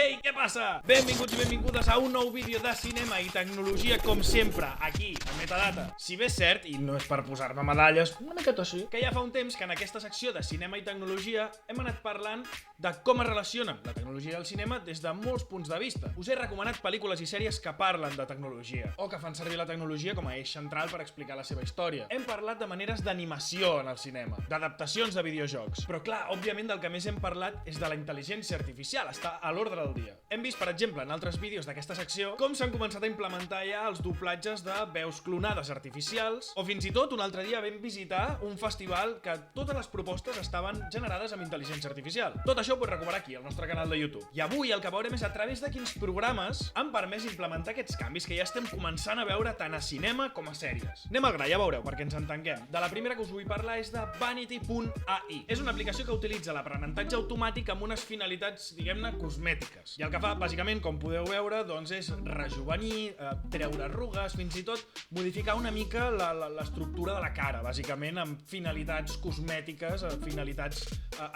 Ei, què passa? Benvinguts i benvingudes a un nou vídeo de cinema i tecnologia, com sempre, aquí, a Metadata. Si bé és cert, i no és per posar-me medalles, una miqueta així, que ja fa un temps que en aquesta secció de cinema i tecnologia hem anat parlant de com es relacionen la tecnologia i el cinema des de molts punts de vista. Us he recomanat pel·lícules i sèries que parlen de tecnologia, o que fan servir la tecnologia com a eix central per explicar la seva història. Hem parlat de maneres d'animació en el cinema, d'adaptacions de videojocs, però clar, òbviament del que més hem parlat és de la intel·ligència artificial, està a l'ordre del dia. Hem vist, per exemple, en altres vídeos d'aquesta secció, com s'han començat a implementar ja els doblatges de veus clonades artificials, o fins i tot un altre dia vam visitar un festival que totes les propostes estaven generades amb intel·ligència artificial. Tot això ho pots recuperar aquí, al nostre canal de YouTube. I avui el que veurem és a través de quins programes han permès implementar aquests canvis que ja estem començant a veure tant a cinema com a sèries. Anem al gra, ja veureu, perquè ens entenguem. De la primera que us vull parlar és de Vanity.ai. És una aplicació que utilitza l'aprenentatge automàtic amb unes finalitats, diguem-ne, cosmètiques. I el que fa, bàsicament, com podeu veure, doncs és rejovenir, treure arrugues, fins i tot modificar una mica l'estructura de la cara, bàsicament amb finalitats cosmètiques, finalitats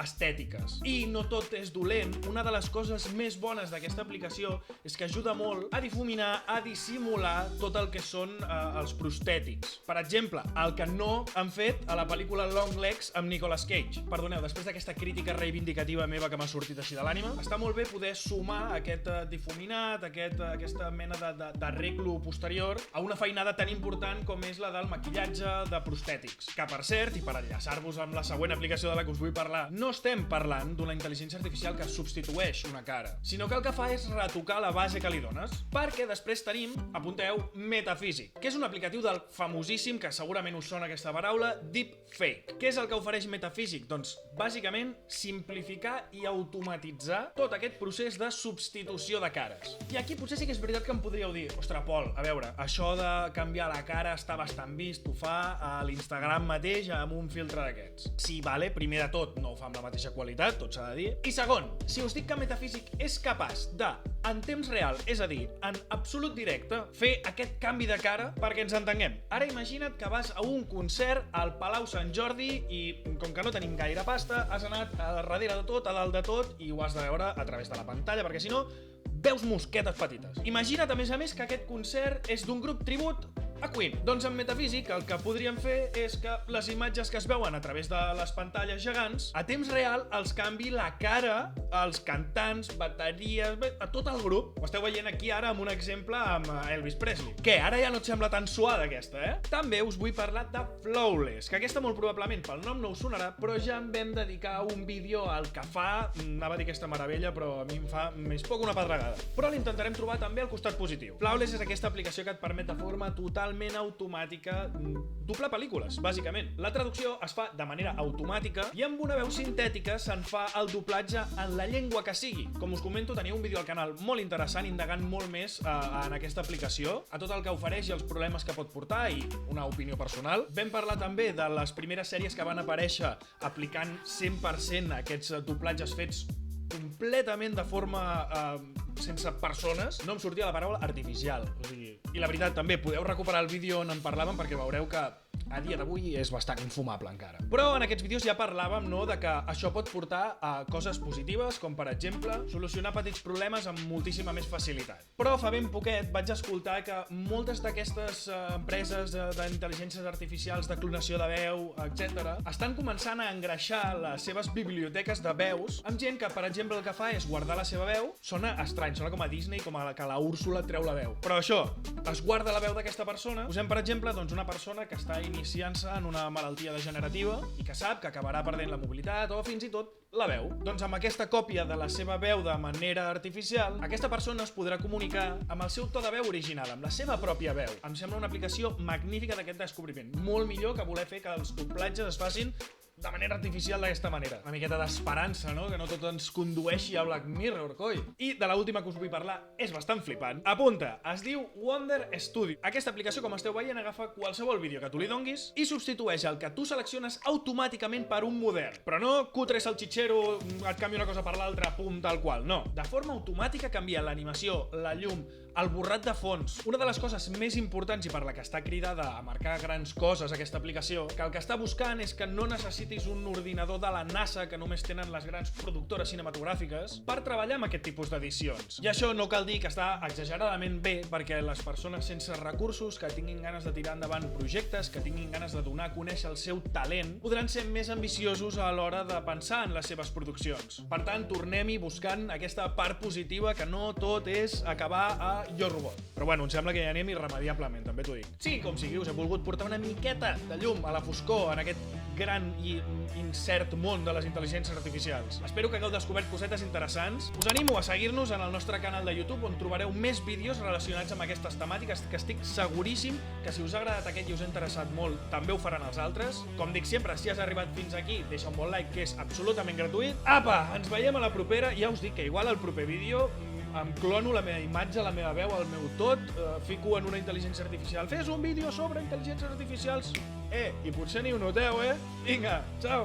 estètiques. I no tot és dolent. Una de les coses més bones d'aquesta aplicació és que ajuda molt a difuminar, a dissimular tot el que són els prostètics. Per exemple, el que no han fet a la pel·lícula Longlegs amb Nicolas Cage. Perdoneu, després d'aquesta crítica reivindicativa meva que m'ha sortit així de l'ànima, està molt bé poder sumar aquest difuminat, aquesta mena d'arreglo posterior a una feinada tan important com és la del maquillatge de prostètics. Que, per cert, i per enllaçar-vos amb la següent aplicació de la que us vull parlar, no estem parlant d'una intel·ligència artificial que substitueix una cara, sinó que el que fa és retocar la base que li dones. Perquè després tenim, apunteu, Metafísic, que és un aplicatiu del famosíssim, que segurament us sona aquesta paraula, Deepfake. Què és el que ofereix Metafísic? Doncs, bàsicament, simplificar i automatitzar tot aquest procés de substitució de cares. I aquí potser sí que és veritat que em podríeu dir, ostres, Pol, a veure, això de canviar la cara està bastant vist, ho fa a l'Instagram mateix amb un filtre d'aquests. Sí, vale, primer de tot, no ho fa amb la mateixa qualitat, tot s'ha de dir. I segon, si us dic que Metafísic és capaç de, en temps real, és a dir, en absolut directe, fer aquest canvi de cara perquè ens entenguem. Ara imagina't que vas a un concert al Palau Sant Jordi i, com que no tenim gaire pasta, has anat a darrere de tot, a dalt de tot, i ho has de veure a través de la pantalla, perquè si no, veus mosquetes petites. Imagina't, a més, que aquest concert és d'un grup tribut a Queen. Doncs en Metafísic el que podríem fer és que les imatges que es veuen a través de les pantalles gegants, a temps real els canvi la cara als cantants, bateries, a tot el grup. Ho esteu veient aquí ara amb un exemple amb Elvis Presley. Què, ara ja no et sembla tan suada aquesta, eh? També us vull parlar de Flawless, que aquesta molt probablement pel nom no us sonarà, però ja en vam dedicar un vídeo al que fa, anava a dir aquesta meravella, però a mi em fa més poc una pedregada. Però l'intentarem trobar també al costat positiu. Flawless és aquesta aplicació que et permet de forma totalment automàtica doblar pel·lícules, bàsicament. La traducció es fa de manera automàtica i amb una veu sintètica se'n fa el doblatge en la llengua que sigui. Com us comento, teniu un vídeo al canal molt interessant indagant molt més en aquesta aplicació, a tot el que ofereix i els problemes que pot portar i una opinió personal. Vam parlar també de les primeres sèries que van aparèixer aplicant 100% aquests doblatges fets completament de forma sense persones. No em sortia la paraula artificial. O sigui, i la veritat, també podeu recuperar el vídeo on en parlàvem perquè veureu que a dia d'avui és bastant infumable encara. Però en aquests vídeos ja parlàvem, no, de que això pot portar a coses positives, com per exemple solucionar petits problemes amb moltíssima més facilitat. Però fa ben poquet vaig escoltar que moltes d'aquestes empreses d'intel·ligències artificials, de clonació de veu, etc., estan començant a engreixar les seves biblioteques de veus amb gent que, per exemple, el que fa és guardar la seva veu. Sona estrany, sona com a Disney, com a que la Úrsula treu la veu. Però això, es guarda la veu d'aquesta persona. Posem, per exemple, doncs una persona que està iniciant-se en una malaltia degenerativa i que sap que acabarà perdent la mobilitat o fins i tot la veu. Doncs amb aquesta còpia de la seva veu de manera artificial, aquesta persona es podrà comunicar amb el seu to de veu original, amb la seva pròpia veu. Em sembla una aplicació magnífica d'aquest descobriment. Molt millor que voler fer que els doblatges es facin de manera artificial d'aquesta manera. Una miqueta d'esperança, no? Que no tot ens condueixi a Black Mirror, coi. I de l'última que us vull parlar és bastant flipant. Apunta, es diu Wonder Studio. Aquesta aplicació, com esteu veient, agafa qualsevol vídeo que tu li donguis i substitueix el que tu selecciones automàticament per un model. Però no cutre salchichero, et canvia una cosa per l'altra, pum, tal qual. No. De forma automàtica canvia l'animació, la llum, El borrat de fons. Una de les coses més importants i per la que està cridada a marcar grans coses aquesta aplicació, que el que està buscant és que no necessitis un ordinador de la NASA que només tenen les grans productores cinematogràfiques per treballar amb aquest tipus d'edicions. I això no cal dir que està exageradament bé perquè les persones sense recursos que tinguin ganes de tirar endavant projectes, que tinguin ganes de donar a conèixer el seu talent, podran ser més ambiciosos a l'hora de pensar en les seves produccions. Per tant, tornem-hi buscant aquesta part positiva que no tot és acabar a Jo Robot. Però bueno, em sembla que ja anem irremediablement, també t'ho dic. Sí, com sigui, us he volgut portar una miqueta de llum a la foscor en aquest gran i incert món de les intel·ligències artificials. Espero que hagueu descobert cosetes interessants. Us animo a seguir-nos en el nostre canal de YouTube on trobareu més vídeos relacionats amb aquestes temàtiques que estic seguríssim que si us ha agradat aquest i us ha interessat molt també ho faran els altres. Com dic sempre, si has arribat fins aquí, deixa un bon like que és absolutament gratuït. Apa, ens veiem a la propera. Ja us dic que igual al proper vídeo em clono la meva imatge, la meva veu, el meu tot, fico en una intel·ligència artificial. Fes un vídeo sobre intel·ligències artificials. I potser ni ho noteu, Vinga, ciao!